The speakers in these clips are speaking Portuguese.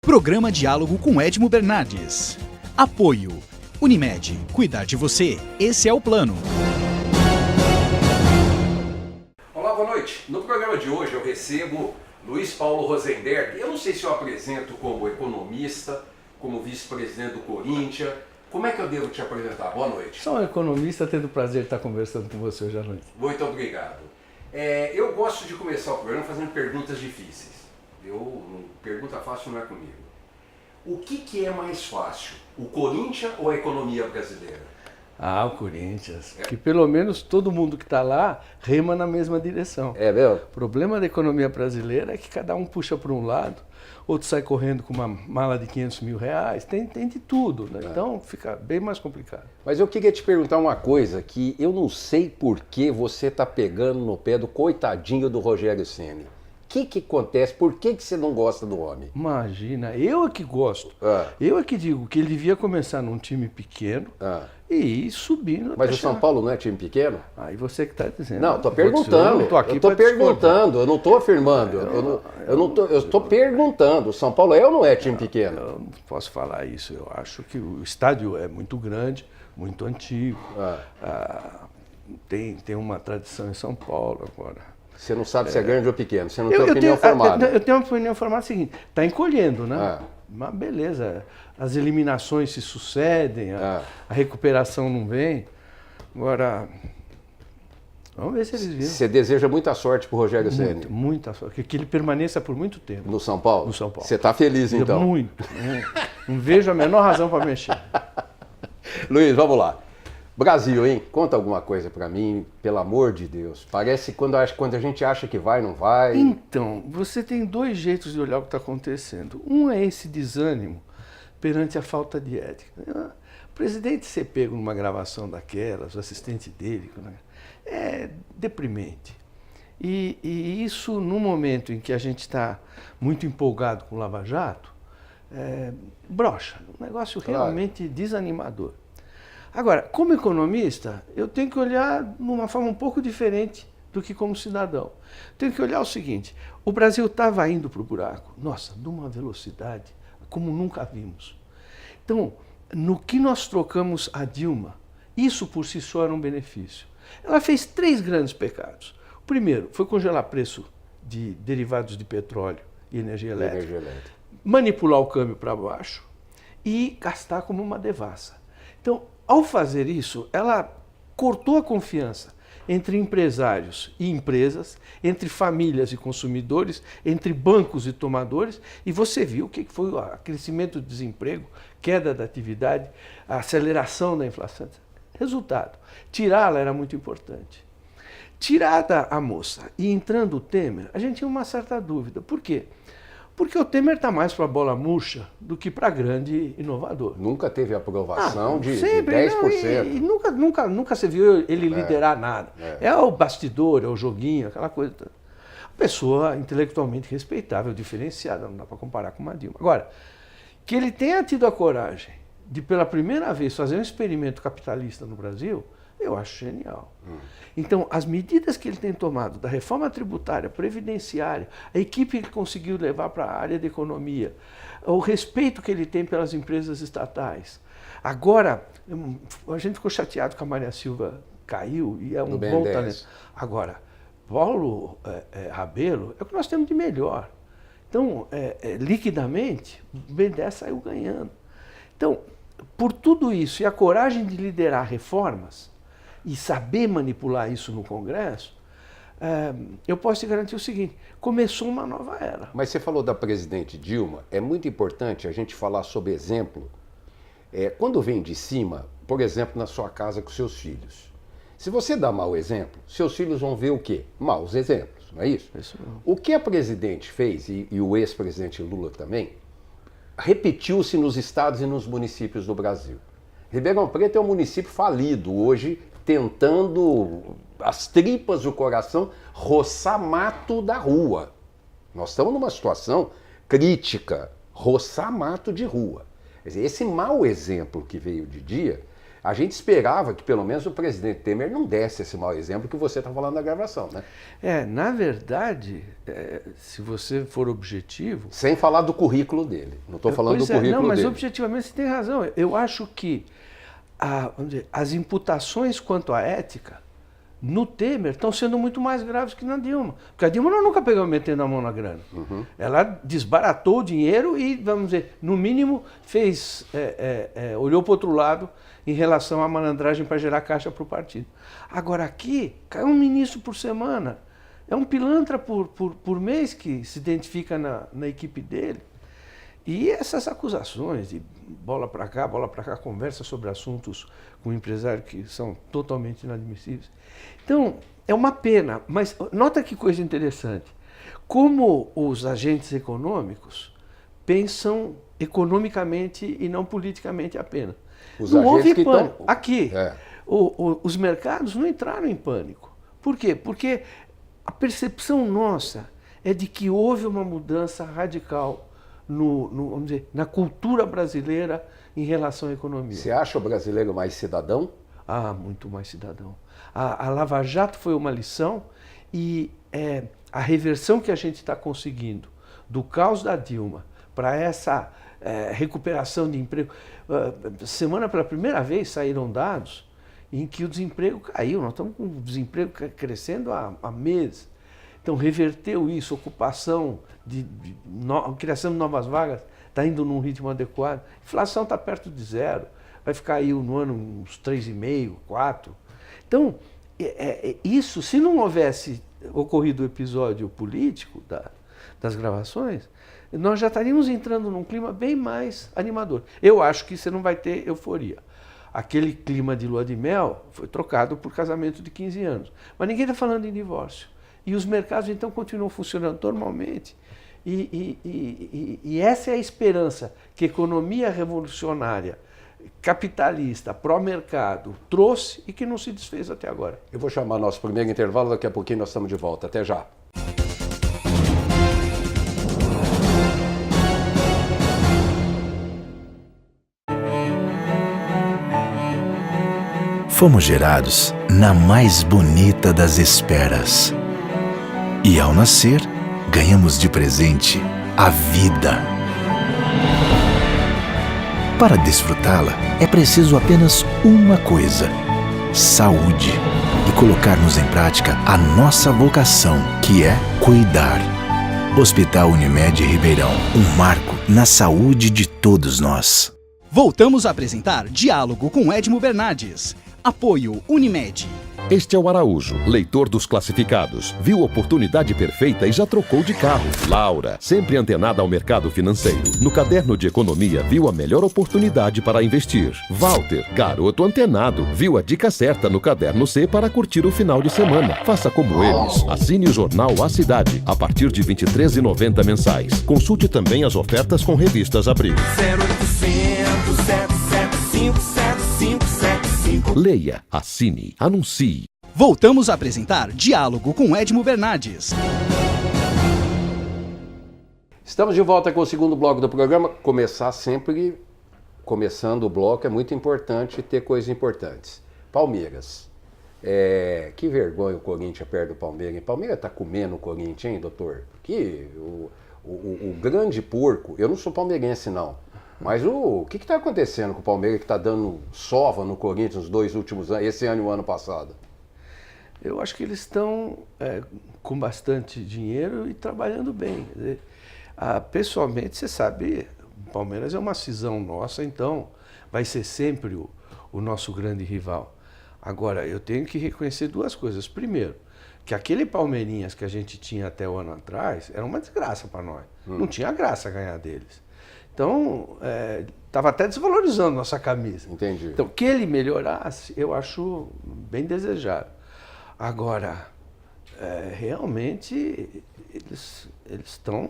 Programa Diálogo com Edmo Bernardes. Apoio. Unimed. Cuidar de você. Esse é o plano. Olá, boa noite. No programa de hoje eu recebo Luiz Paulo Rosenberg. Eu não sei se eu apresento como economista, como vice-presidente do Corinthians. Como é que eu devo te apresentar? Boa noite. Sou um economista, tendo o prazer de estar conversando com você hoje à noite. Muito obrigado. Eu gosto de começar o programa fazendo perguntas difíceis. Pergunta fácil não é comigo. O que é mais fácil, o Corinthians ou a economia brasileira? Ah, o Corinthians. Que pelo menos todo mundo que está lá rema na mesma direção. É mesmo? O problema da economia brasileira é que cada um puxa para um lado, outro sai correndo com uma mala de 500 mil reais, tem de tudo, né? Então fica bem mais complicado. Mas eu queria te perguntar uma coisa, que eu não sei por que você está pegando no pé do coitadinho do Rogério Ceni. O que acontece? Por que você não gosta do homem? Imagina, eu é que gosto. Eu é que digo que ele devia começar num time pequeno e ir subindo. Mas o São Paulo não é time pequeno? Aí você que está dizendo. Não, estou perguntando. Eu estou perguntando, eu não estou afirmando. Eu estou perguntando. O São Paulo é ou não é time pequeno? Eu não posso falar isso. Eu acho que o estádio é muito grande, muito antigo. Tem uma tradição em São Paulo agora. Você não sabe se é grande ou pequeno, você não tem opinião formada. Eu tenho uma opinião formada seguinte, está encolhendo, né? Mas beleza, as eliminações se sucedem, a recuperação não vem. Agora, vamos ver se eles viram. Você deseja muita sorte para o Rogério Ceni? Muita sorte, que ele permaneça por muito tempo. No São Paulo? No São Paulo. Você está feliz então? Muito. Não vejo a menor razão para mexer. Luiz, vamos lá. Brasil, hein? Conta alguma coisa para mim, pelo amor de Deus. Parece que quando a gente acha que vai, não vai. Então, você tem dois jeitos de olhar o que está acontecendo. Um é esse desânimo perante a falta de ética. O presidente ser pego numa gravação daquelas, o assistente dele, é deprimente. E isso, no momento em que a gente está muito empolgado com o Lava Jato, brocha. Um negócio realmente desanimador. Agora, como economista, eu tenho que olhar de uma forma um pouco diferente do que como cidadão. Tenho que olhar o seguinte, o Brasil estava indo para o buraco, nossa, de uma velocidade como nunca vimos. Então, no que nós trocamos a Dilma, isso por si só era um benefício. Ela fez 3 grandes pecados. O primeiro foi congelar preço de derivados de petróleo e energia elétrica, manipular o câmbio para baixo e gastar como uma devassa. Então, ao fazer isso, ela cortou a confiança entre empresários e empresas, entre famílias e consumidores, entre bancos e tomadores, e você viu o que foi o crescimento do desemprego, queda da atividade, a aceleração da inflação. Resultado, tirá-la era muito importante. Tirada a moça e entrando o Temer, a gente tinha uma certa dúvida. Por quê? Porque o Temer está mais para a bola murcha do que para grande inovador. Nunca teve aprovação de 10%. Não, nunca se viu ele liderar nada. É o bastidor, é o joguinho, aquela coisa. Pessoa intelectualmente respeitável, diferenciada, não dá para comparar com uma Dilma. Agora, que ele tenha tido a coragem de, pela primeira vez, fazer um experimento capitalista no Brasil, eu acho genial. Então, as medidas que ele tem tomado, da reforma tributária, previdenciária, a equipe que ele conseguiu levar para a área de economia, o respeito que ele tem pelas empresas estatais. Agora, a gente ficou chateado que a Maria Silva caiu e é um bom talento. Agora, Paulo Rabelo é o que nós temos de melhor. Então, liquidamente, o BNDES saiu ganhando. Então, por tudo isso e a coragem de liderar reformas, e saber manipular isso no Congresso, eu posso te garantir o seguinte, começou uma nova era. Mas você falou da presidente Dilma, é muito importante a gente falar sobre exemplo. Quando vem de cima, por exemplo, na sua casa com seus filhos, se você dá mau exemplo, seus filhos vão ver o quê? Maus exemplos, não é isso? Isso não. O que a presidente fez, e o ex-presidente Lula também, repetiu-se nos estados e nos municípios do Brasil. Ribeirão Preto é um município falido hoje, tentando, as tripas do coração, roçar mato da rua. Nós estamos numa situação crítica, roçar mato de rua. Quer dizer, esse mau exemplo que veio de dia A gente esperava que pelo menos o presidente Temer não desse esse mau exemplo que você está falando na gravação, né? Na verdade, se você for objetivo... Sem falar do currículo dele. Não estou falando do currículo não, mas dele. objetivamente você tem razão. Eu acho que vamos dizer, as imputações quanto à ética no Temer estão sendo muito mais graves que na Dilma. Porque a Dilma nunca pegou metendo a mão na grana. Ela desbaratou o dinheiro e, vamos dizer, no mínimo fez, olhou para o outro lado em relação à malandragem para gerar caixa para o partido. Agora aqui, cai um ministro por semana. É um pilantra por mês que se identifica na equipe dele. E essas acusações de bola para cá, conversa sobre assuntos com o empresário que são totalmente inadmissíveis. Então, é uma pena, mas nota que coisa interessante. Como os agentes econômicos pensam economicamente e não politicamente apenas. Não houve pânico. Aqui, os mercados não entraram em pânico. Por quê? Porque a percepção nossa é de que houve uma mudança radical vamos dizer, na cultura brasileira em relação à economia. Você acha o brasileiro mais cidadão? Muito mais cidadão. A Lava Jato foi uma lição e a reversão que a gente está conseguindo do caos da Dilma para essa recuperação de emprego. Semana, pela primeira vez, saíram dados em que o desemprego caiu. Nós estamos com o desemprego crescendo há meses. Então, reverteu isso, ocupação, criação de novas vagas, está indo num ritmo adequado. A inflação está perto de zero, vai ficar aí no ano uns 3,5%, 4%. Então, isso, se não houvesse ocorrido o episódio político das gravações, nós já estaríamos entrando num clima bem mais animador. Eu acho que você não vai ter euforia. Aquele clima de lua de mel foi trocado por casamento de 15 anos. Mas ninguém está falando em divórcio. E os mercados, então, continuam funcionando normalmente. E essa é a esperança que a economia revolucionária, capitalista, pró-mercado, trouxe e que não se desfez até agora. Eu vou chamar nosso primeiro intervalo, daqui a pouquinho nós estamos de volta. Até já. Fomos gerados na mais bonita das esperas. E ao nascer, ganhamos de presente a vida. Para desfrutá-la, é preciso apenas uma coisa: saúde. E colocarmos em prática a nossa vocação, que é cuidar. Hospital Unimed Ribeirão, um marco na saúde de todos nós. Voltamos a apresentar Diálogo com Edmo Bernardes. Apoio Unimed. Este é o Araújo, leitor dos classificados. Viu a oportunidade perfeita e já trocou de carro. Laura, sempre antenada ao mercado financeiro. No caderno de economia, viu a melhor oportunidade para investir. Walter, garoto antenado, viu a dica certa no caderno C para curtir o final de semana. Faça como eles. Assine o jornal A Cidade, a partir de R$ 23,90 mensais. Consulte também as ofertas com revistas Abril. 0800 775 7575. Leia, assine, anuncie. Voltamos a apresentar Diálogo com Edmo Bernardes. Estamos de volta com o segundo bloco do programa. Começando o bloco, é muito importante ter coisas importantes. Palmeiras. Que vergonha o Corinthians perde o Palmeiras. O Palmeiras tá comendo o Corinthians, hein, doutor? Que o grande porco, eu não sou palmeirense não, mas o que está acontecendo com o Palmeiras que está dando sova no Corinthians nos 2 últimos anos, esse ano e o ano passado? Eu acho que eles estão com bastante dinheiro e trabalhando bem. Quer dizer, pessoalmente, você sabe, o Palmeiras é uma cisão nossa, então vai ser sempre o nosso grande rival. Agora, eu tenho que reconhecer 2 coisas. Primeiro, que aquele Palmeirinhas que a gente tinha até o ano atrás era uma desgraça para nós. Não tinha graça ganhar deles. Então, estava até desvalorizando nossa camisa. Entendi. Então, que ele melhorasse, eu acho bem desejável. Agora, realmente, eles estão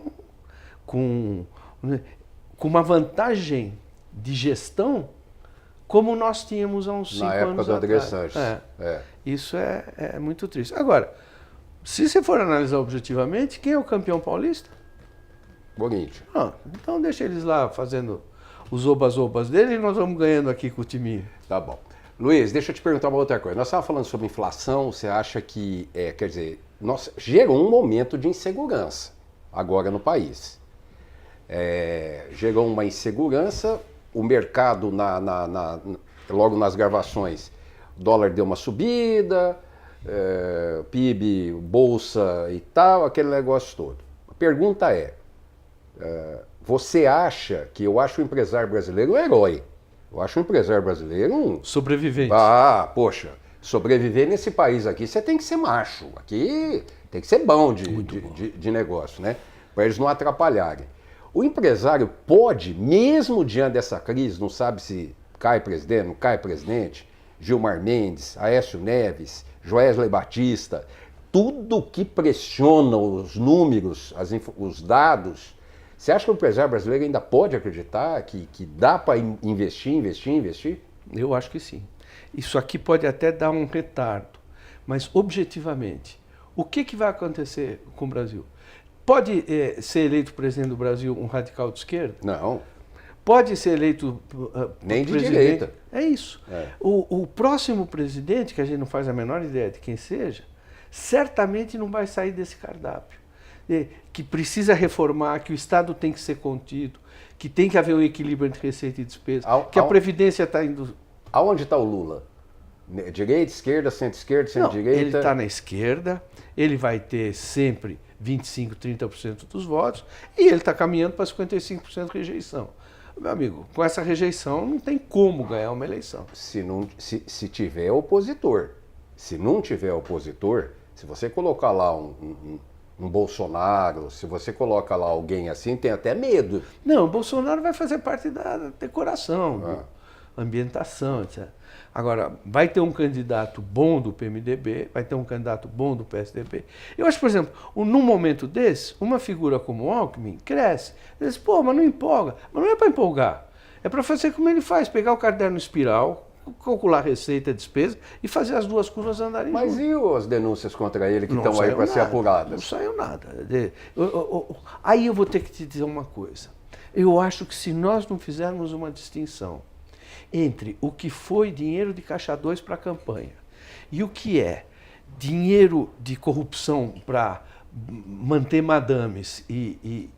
com uma vantagem de gestão como nós tínhamos há uns 5 anos atrás. Na época do André Sanches. Isso é muito triste. Agora, se você for analisar objetivamente, quem é o campeão paulista? Corinthians. Então deixa eles lá fazendo os obas-obas dele e nós vamos ganhando aqui com o time. Tá bom. Luiz, deixa eu te perguntar uma outra coisa. Nós estávamos falando sobre inflação, você acha que, quer dizer, gerou um momento de insegurança agora no país. Gerou uma insegurança, o mercado, logo nas gravações, o dólar deu uma subida, PIB, bolsa e tal, aquele negócio todo. A pergunta você acha que eu acho o empresário brasileiro um herói? Eu acho o empresário brasileiro um... Sobrevivente. Poxa, sobreviver nesse país aqui, você tem que ser macho. Aqui tem que ser bom de negócio, né? Para eles não atrapalharem. O empresário pode, mesmo diante dessa crise, não sabe se cai presidente, não cai presidente, Gilmar Mendes, Aécio Neves, Joesley Batista, tudo que pressiona os números, os dados. Você acha que o empresário brasileiro ainda pode acreditar que dá para investir? Eu acho que sim. Isso aqui pode até dar um retardo, mas objetivamente, o que vai acontecer com o Brasil? Pode ser eleito presidente do Brasil um radical de esquerda? Não. Pode ser eleito nem de presidente? direita. É isso. O próximo presidente, que a gente não faz a menor ideia de quem seja, certamente não vai sair desse cardápio. Que precisa reformar, que o Estado tem que ser contido, que tem que haver um equilíbrio entre receita e despesa, que a Previdência está indo... Aonde está o Lula? Direita, esquerda, centro-esquerda, centro-direita? Ele está na esquerda, ele vai ter sempre 25%, 30% dos votos, e ele está caminhando para 55% de rejeição. Meu amigo, com essa rejeição não tem como ganhar uma eleição. Se tiver opositor. Se não tiver opositor, se você colocar lá um Bolsonaro, se você coloca lá alguém assim, tem até medo. Não, o Bolsonaro vai fazer parte da decoração, ambientação, etc. Agora, vai ter um candidato bom do PMDB, vai ter um candidato bom do PSDB. Eu acho, por exemplo, num momento desse, uma figura como o Alckmin cresce. Ele diz, mas não empolga. Mas não é para empolgar. É para fazer como ele faz, pegar o caderno espiral, calcular receita e despesa e fazer as duas curvas andarem juntas. Mas e as denúncias contra ele que estão aí para ser apuradas? Não saiu nada. Aí eu vou ter que te dizer uma coisa. Eu acho que se nós não fizermos uma distinção entre o que foi dinheiro de caixa 2 para a campanha e o que é dinheiro de corrupção para manter madames e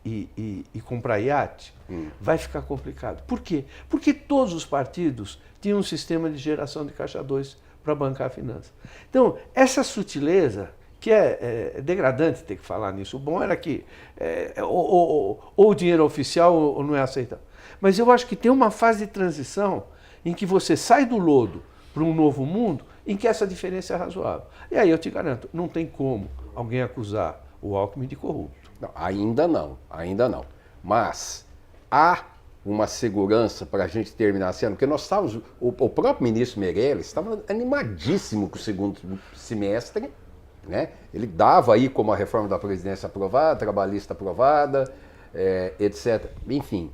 comprar iate, vai ficar complicado. Por quê? Porque todos os partidos tinham um sistema de geração de caixa 2 para bancar a finança. Então, essa sutileza, que é degradante ter que falar nisso, o bom era que ou o dinheiro oficial ou não é aceitável. Mas eu acho que tem uma fase de transição em que você sai do lodo para um novo mundo em que essa diferença é razoável. E aí eu te garanto, não tem como alguém acusar o Alckmin de corrupto. Não, ainda não. Mas há uma segurança para a gente terminar esse ano, porque nós estávamos, o próprio ministro Meirelles estava animadíssimo com o segundo semestre, né? Ele dava aí como a reforma da Previdência aprovada, trabalhista aprovada, etc. Enfim,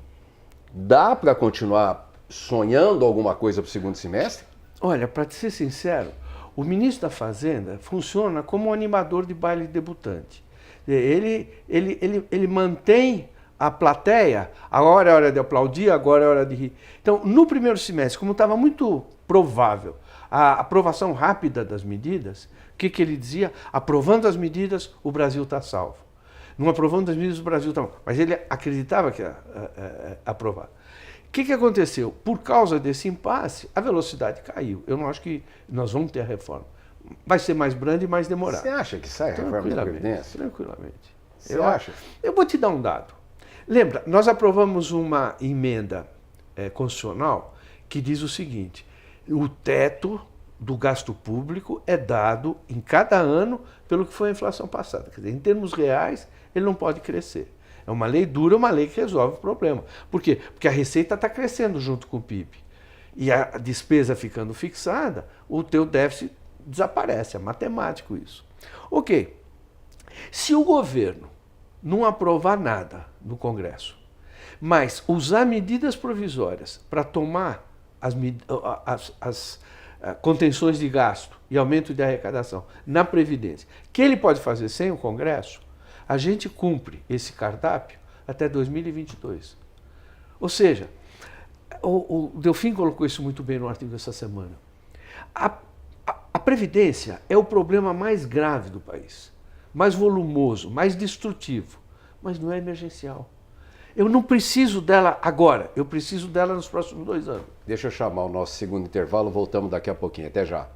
dá para continuar sonhando alguma coisa para o segundo semestre? Olha, para ser sincero, o ministro da Fazenda funciona como um animador de baile de debutante. Ele mantém a plateia, agora é hora de aplaudir, agora é hora de rir. Então, no primeiro semestre, como estava muito provável a aprovação rápida das medidas, o que ele dizia? Aprovando as medidas, o Brasil está salvo. Não aprovando as medidas, o Brasil está... Mas ele acreditava que ia aprovar. O que aconteceu? Por causa desse impasse, a velocidade caiu. Eu não acho que nós vamos ter a reforma. Vai ser mais branda e mais demorada. Você acha que sai a reforma da Previdência? Tranquilamente. Você acha? Eu vou te dar um dado. Lembra, nós aprovamos uma emenda constitucional que diz o seguinte: o teto do gasto público é dado em cada ano pelo que foi a inflação passada. Quer dizer, em termos reais, ele não pode crescer. É uma lei dura, uma lei que resolve o problema. Por quê? Porque a receita está crescendo junto com o PIB. E a despesa ficando fixada, o teu déficit desaparece. É matemático isso. Ok. Se o governo não aprovar nada no Congresso, mas usar medidas provisórias para tomar as contenções de gasto e aumento de arrecadação na Previdência, que ele pode fazer sem o Congresso, a gente cumpre esse cardápio até 2022. Ou seja, o Delfim colocou isso muito bem no artigo dessa semana. A Previdência é o problema mais grave do país, mais volumoso, mais destrutivo, mas não é emergencial. Eu não preciso dela agora, eu preciso dela nos próximos 2 anos. Deixa eu chamar o nosso segundo intervalo, voltamos daqui a pouquinho. Até já.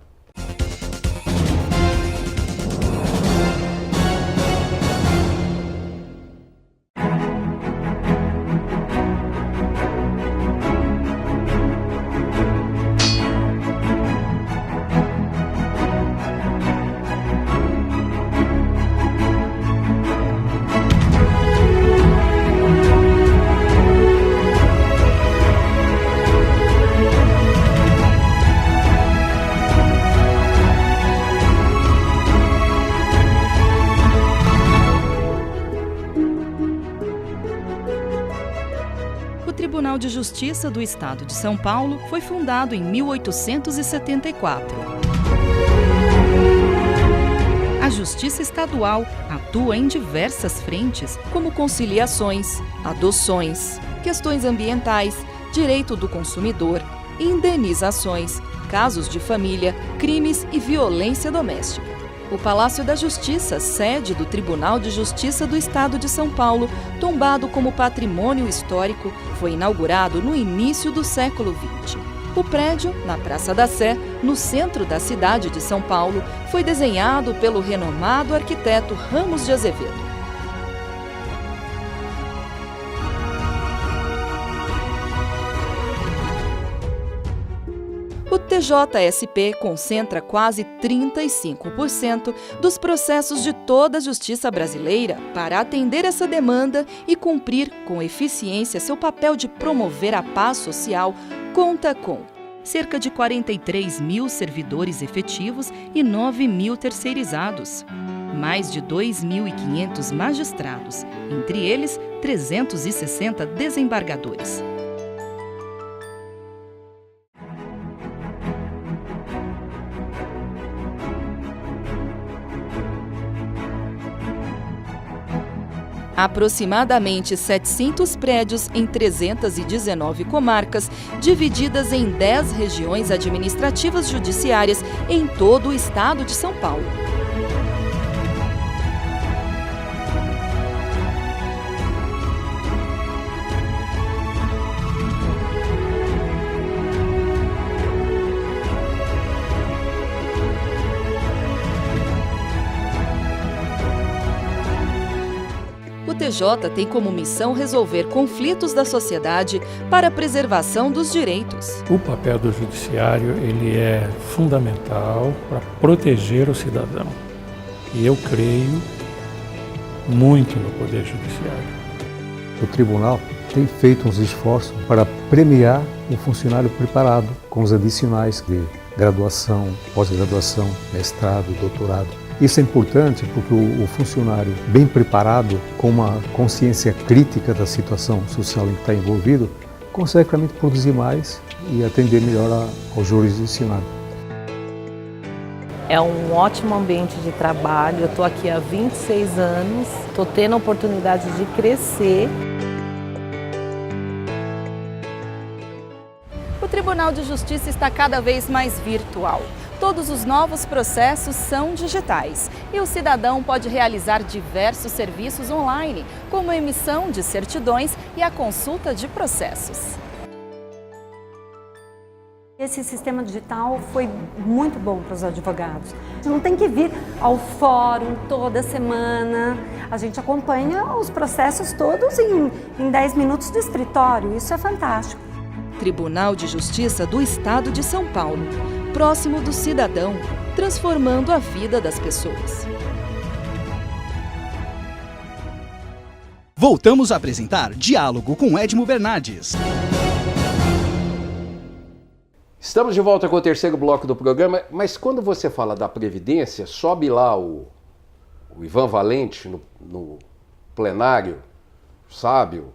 O Tribunal de Justiça do Estado de São Paulo foi fundado em 1874. A Justiça Estadual atua em diversas frentes, como conciliações, adoções, questões ambientais, direito do consumidor, indenizações, casos de família, crimes e violência doméstica. O Palácio da Justiça, sede do Tribunal de Justiça do Estado de São Paulo, tombado como patrimônio histórico, foi inaugurado no início do século XX. O prédio, na Praça da Sé, no centro da cidade de São Paulo, foi desenhado pelo renomado arquiteto Ramos de Azevedo. O TJSP concentra quase 35% dos processos de toda a justiça brasileira para atender essa demanda e cumprir com eficiência seu papel de promover a paz social, conta com cerca de 43 mil servidores efetivos e 9 mil terceirizados, mais de 2.500 magistrados, entre eles 360 desembargadores. Aproximadamente 700 prédios em 319 comarcas, divididas em 10 regiões administrativas judiciárias em todo o estado de São Paulo. O TJ tem como missão resolver conflitos da sociedade para a preservação dos direitos. O papel do judiciário ele é fundamental para proteger o cidadão. E eu creio muito no Poder Judiciário. O tribunal tem feito uns esforços para premiar o funcionário preparado com os adicionais de graduação, pós-graduação, mestrado, doutorado. Isso é importante porque o funcionário bem preparado, com uma consciência crítica da situação social em que está envolvido, consegue realmente produzir mais e atender melhor ao jurisdicionado. É um ótimo ambiente de trabalho, eu estou aqui há 26 anos, estou tendo a oportunidade de crescer. O Tribunal de Justiça está cada vez mais virtual. Todos os novos processos são digitais e o cidadão pode realizar diversos serviços online, como a emissão de certidões e a consulta de processos. Esse sistema digital foi muito bom para os advogados. A gente não tem que vir ao fórum toda semana, a gente acompanha os processos todos em 10 minutos do escritório, isso é fantástico. Tribunal de Justiça do Estado de São Paulo, próximo do cidadão, transformando a vida das pessoas. Voltamos a apresentar Diálogo com Edmo Bernardes. Estamos de volta com o terceiro bloco do programa, mas quando você fala da Previdência, sobe lá o Ivan Valente no plenário, sábio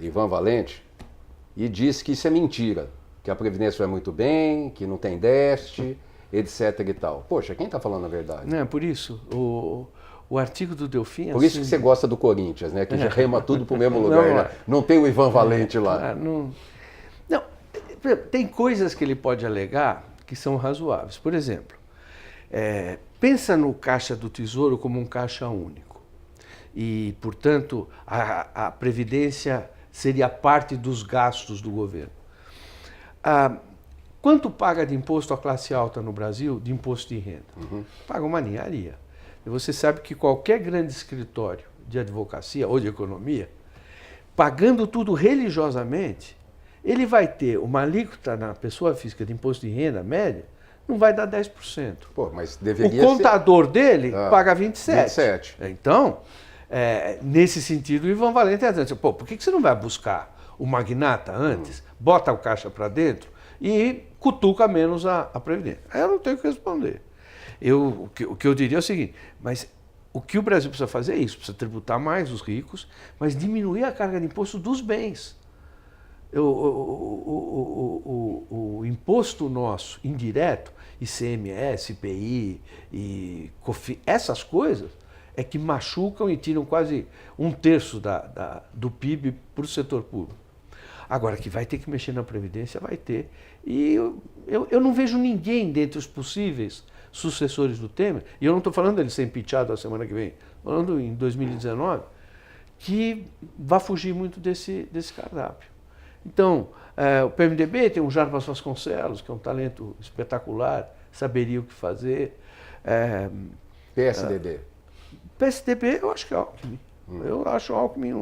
Ivan Valente, e diz que isso é mentira, que a Previdência vai muito bem, que não tem déficit, etc e tal. Poxa, quem está falando a verdade? Não, por isso, o artigo do Delfim... Por isso que você gosta do Corinthians, né? Que já rema tudo para o mesmo lugar, né? Não tem o Ivan Valente lá. Não, tem coisas que ele pode alegar que são razoáveis. Por exemplo, pensa no caixa do Tesouro como um caixa único. E, portanto, a Previdência seria parte dos gastos do governo. Quanto paga de imposto a classe alta no Brasil, de imposto de renda? Paga uma ninharia. E você sabe que qualquer grande escritório de advocacia ou de economia, pagando tudo religiosamente, ele vai ter uma alíquota na pessoa física de imposto de renda média, não vai dar 10%. Pô, mas deveria o contador dele paga 27%. 27. Então, nesse sentido, o Ivan Valente está dizendo, pô, por que você não vai buscar o magnata antes, bota o caixa para dentro e cutuca menos a Previdência? Aí eu não tenho o que responder. O que eu diria é o seguinte, mas o que o Brasil precisa fazer é isso, precisa tributar mais os ricos, mas diminuir a carga de imposto dos bens. O imposto nosso indireto, ICMS, IPI e COFINS, essas coisas é que machucam e tiram quase 1/3 do PIB para o setor público. Agora, que vai ter que mexer na Previdência, vai ter. E eu não vejo ninguém dentre os possíveis sucessores do Temer, e eu não estou falando dele ser impeachado a semana que vem, falando em 2019, que vai fugir muito desse cardápio. Então, o PMDB tem um Jarbas Vasconcelos, que é um talento espetacular, saberia o que fazer. PSDB? PSDB, eu acho que é Alckmin. Eu acho Alckmin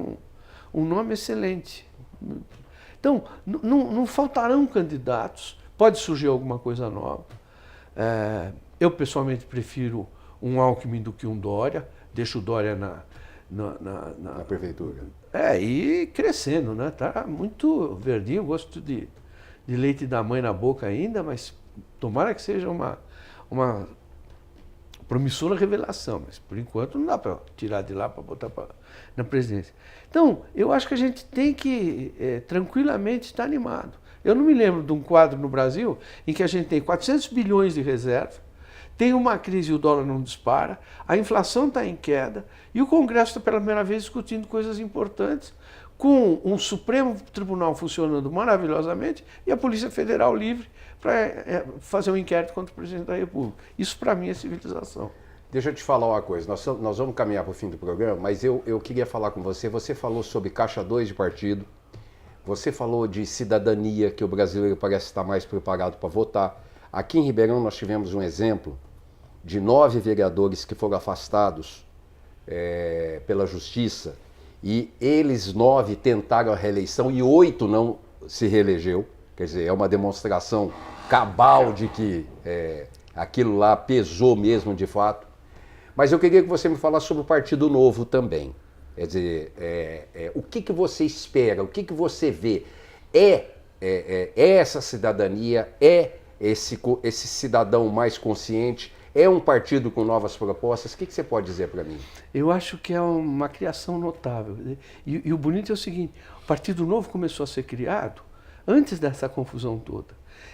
um nome excelente. Então, não faltarão candidatos, pode surgir alguma coisa nova. Eu, pessoalmente, prefiro um Alckmin do que um Dória, deixo o Dória na prefeitura. E crescendo, né? Tá muito verdinho, gosto de leite da mãe na boca ainda, mas tomara que seja uma promissora revelação, mas por enquanto não dá para tirar de lá para botar na presidência. Então, eu acho que a gente tem que tranquilamente estar animado. Eu não me lembro de um quadro no Brasil em que a gente tem 400 bilhões de reserva, tem uma crise e o dólar não dispara, a inflação está em queda e o Congresso está pela primeira vez discutindo coisas importantes, com um Supremo Tribunal funcionando maravilhosamente e a Polícia Federal livre para fazer um inquérito contra o presidente da República. Isso, para mim, é civilização. Deixa eu te falar uma coisa, nós vamos caminhar para o fim do programa, mas eu queria falar com você. Você falou sobre caixa 2 de partido, você falou de cidadania, que o brasileiro parece estar mais preparado para votar. Aqui em Ribeirão nós tivemos um exemplo de 9 vereadores que foram afastados pela Justiça, e eles 9 tentaram a reeleição e 8 não se reelegeu. Quer dizer, é uma demonstração cabal de que aquilo lá pesou mesmo de fato. Mas eu queria que você me falasse sobre o Partido Novo também. Quer dizer, o que você espera, o que você vê? Essa cidadania, esse cidadão mais consciente? É um partido com novas propostas? O que você pode dizer para mim? Eu acho que é uma criação notável. E o bonito é o seguinte, o Partido Novo começou a ser criado antes dessa confusão toda.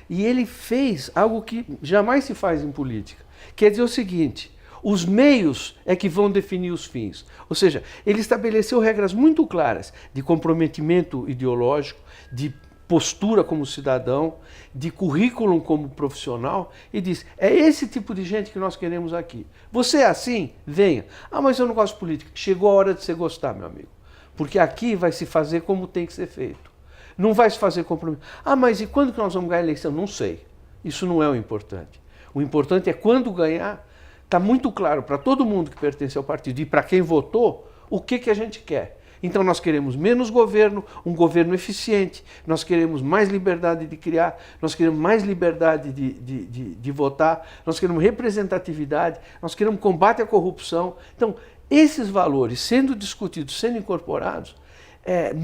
E ele fez algo que jamais se faz em política. Quer dizer o seguinte, os meios é que vão definir os fins. Ou seja, ele estabeleceu regras muito claras de comprometimento ideológico, de postura como cidadão, de currículo como profissional, e diz, é esse tipo de gente que nós queremos aqui. Você é assim? Venha. Ah, mas eu não gosto de política. Chegou a hora de você gostar, meu amigo. Porque aqui vai se fazer como tem que ser feito. Não vai se fazer compromisso. Ah, mas e quando que nós vamos ganhar a eleição? Não sei. Isso não é o importante. O importante é quando ganhar, está muito claro para todo mundo que pertence ao partido e para quem votou, o que a gente quer. Então nós queremos menos governo, um governo eficiente, nós queremos mais liberdade de criar, nós queremos mais liberdade de votar, nós queremos representatividade, nós queremos combate à corrupção. Então, esses valores sendo discutidos, sendo incorporados,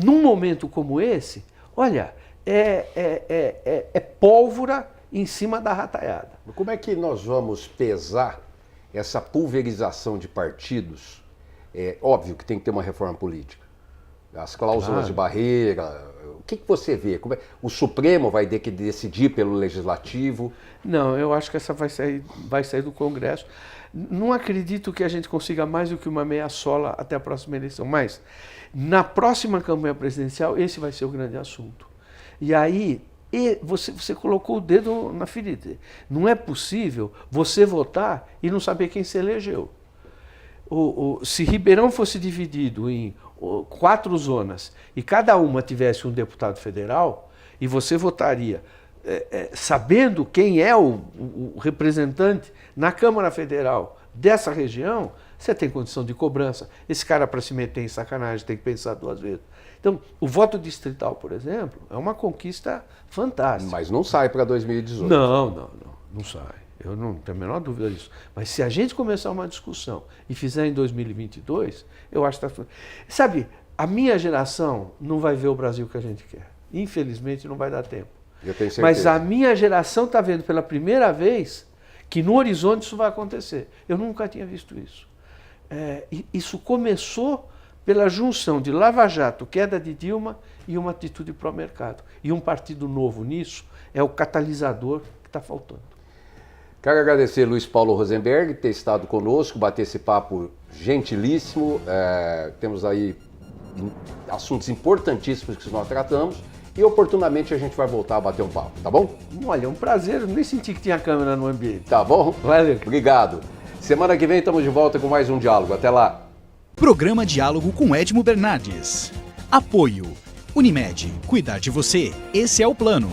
num momento como esse, olha, é pólvora em cima da rataiada. Como é que nós vamos pesar essa pulverização de partidos? É óbvio que tem que ter uma reforma política. As cláusulas de barreira, o que você vê? O Supremo vai ter que decidir pelo Legislativo? Não, eu acho que essa vai sair do Congresso. Não acredito que a gente consiga mais do que uma meia sola até a próxima eleição, mas na próxima campanha presidencial esse vai ser o grande assunto. E aí E você colocou o dedo na ferida. Não é possível você votar e não saber quem se elegeu. Se Ribeirão fosse dividido em 4 zonas e cada uma tivesse um deputado federal, e você votaria sabendo quem é o representante na Câmara Federal dessa região, você tem condição de cobrança. Esse cara, para se meter em sacanagem, tem que pensar 2 vezes. Então, o voto distrital, por exemplo, é uma conquista fantástica. Mas não sai para 2018. Não sai. Eu não tenho a menor dúvida disso. Mas se a gente começar uma discussão e fizer em 2022, eu acho que está... Sabe, a minha geração não vai ver o Brasil que a gente quer. Infelizmente, não vai dar tempo. Eu tenho certeza. Mas a minha geração está vendo pela primeira vez que no horizonte isso vai acontecer. Eu nunca tinha visto isso. Isso começou pela junção de Lava Jato, queda de Dilma e uma atitude pró-mercado. E um partido novo nisso é o catalisador que está faltando. Quero agradecer Luiz Paulo Rosenberg ter estado conosco, bater esse papo gentilíssimo. Temos aí assuntos importantíssimos que nós tratamos e oportunamente a gente vai voltar a bater um papo, tá bom? Olha, é um prazer, eu nem senti que tinha câmera no ambiente. Tá bom? Valeu. Obrigado. Semana que vem estamos de volta com mais um Diálogo. Até lá. Programa Diálogo com Edmo Bernardes. Apoio. Unimed. Cuidar de você. Esse é o plano.